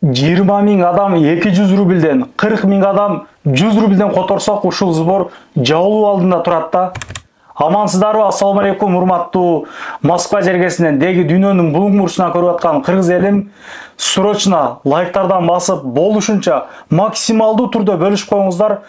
20 000 адам 200 рубльден, 40 000 адам 100 рубльден которсок, ушул сбор жабылуу алдында турат да. Амансыздарбы? Ассаламу алейкум, урматтуу Москва жергесинен деги дүйнөнүн булуң мурчунан көрүп аткан кыргыз элим, срочно лайктардан басып, болушунча максималдуу түрдө бөлүшүп коюңуздар.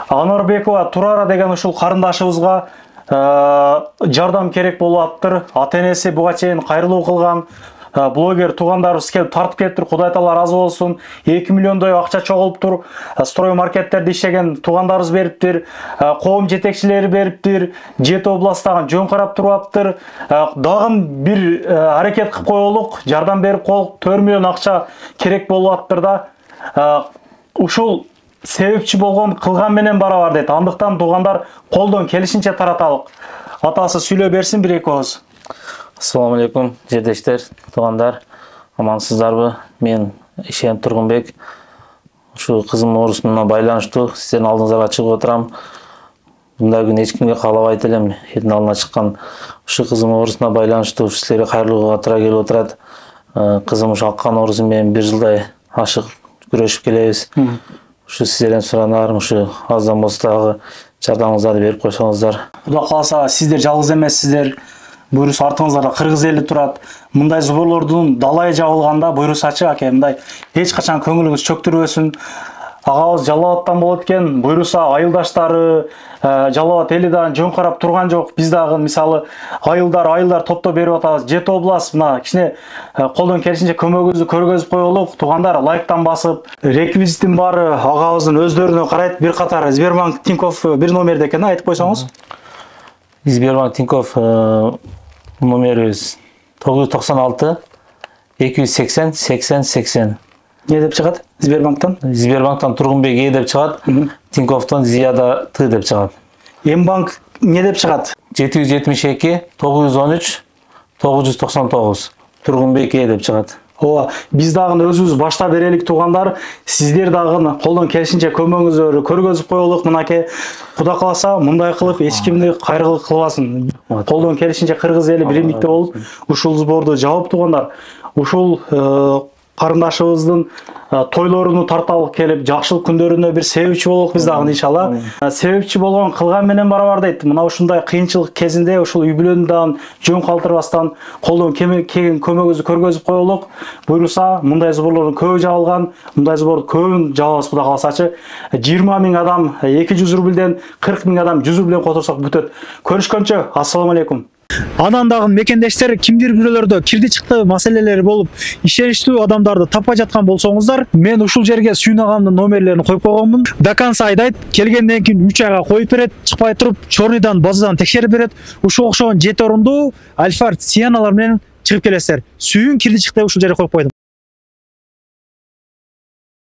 Анарбекова Турара деген ушул карындашыбызга жардам керек болуп аптыр. Ата-энеси буга чейин кайрылуу кылган, блогер туугандарыбыз келип тартып кетиптир. Кудай таала разы болсун. 2 миллиондой акча чогулуптур. Строй маркеттерде иштеген туугандарыбыз бериптир. Коом жетекчилери бериптир. Жети областагы жөн карап туруптур. Дагы бир аракет кылып коелук, жардам берип коелук. 4 миллион акча керек болуп аптыр да. Ушул себепчи болгон кылган менен барабар дейт. Андыктан туугандар колдон келишинче тараталык. Атасы сүйлөй берсин бир эки ооз. Ассаламу алейкум, жердештер, туугандар, амансыздарбы? Мен Ишен Тургунбек. Ушу кызымдын оорусуна байланыштуу сиздердин алдыңыздарга чыгып отурам. Мындай күн эч кимге каалабайт элем. Элдин алдына чыккан ушу кызымдын оорусуна байланыштуу силерге кайрылууга туура келип отурат. Кызым ушу аккан оорусу менен 1 жылдай ашык күрөшүп келебиз. Ушу сиздерден суранарым, ушу аздан болсо дагы жардамыңыздарды берип койсоңуздар. Кудай кааласа сиздер жалгыз эмессиздер. Буйрус артыңыздарда кыргыз эли турат. Мындай сборлордун далайы жабылганда буйрусачы аке, мындай эч качан көңүлүңүз чөктүрбөсүн. Агабыз Жалал Абадтан болот экен, буйруса айылдаштары Жалал Абад эли дагы жөн карап турган жок. Биз дагы мисалы айылдар топтоп берип атабыз. Жети област мына кичине колдон келишинче көмөгүбүздү көргөзүп коелук. Туугандар лайктан басып, реквизиттин баары агабыздын өздөрүнө карайт. Бир катар Сбербанк Тинькофф бир номерде экен, айтып койсоңуз. Сбербанк Тинькофф номерибиз 996 280 80 80. Не деп чыгат? Сбербанктан? Сбербанктан Тургунбек Е деп чыгат, Тинькоффтон Зияда Т деп чыгат. Мбанк не деп чыгат? 772 913 999 Тургунбек Е деп чыгат. Ооба, биз дагы өзүбүз башта берелик туугандар. Сиздер дагы колдон келишинче көмөгүңүздү көргөзүп коелук. Мынакей Кудай кааласа мындай кылып эч кимди кайрылык кылбасын. Колдон келишинче кыргыз эли биримдикте болуп ушул сборду жабып туугандар. Ушул карындашыбыздын тойлоруну тарталык келип, жакшылык күндөрүнө бир себепчи бололук биз дагы иншалла. Себепчи болгон кылган менен барабар дейт. Мына ушундай кыйынчылык кезинде ушул үй бүлөнү дагы жөн калтырбастан колдон келген көмөгүбүздү көргөзүп коелук. Буйруса мындай сборлордун көбү жабылган, мындай сборду көбүн жабабыз Кудай кааласачы. 20 000 адам 200 рубльден, 40 000 адам 100 рубльден которсок бүтөт. Көрүшкөнчө, ассаламу алейкум. Анан дагы мекендештер кимдир бирөөлөрдө кирди чыкты маселелери болуп, ишеничтүү адамдарды таппай жаткан болсоңуздар, мен ушул жерге Сүйүн агамдын номерлерин коюп койгонмун. До конца айдайт, келгенден кийин 3 айга коюп берет, чыкпай туруп, чорныйдан базадан текшерип берет. Ушул окшогон 7 орундуу Альфард Сианалар менен чыгып келесиздер. Сүйүн кирди чыкты ушул жерге коюп койдум.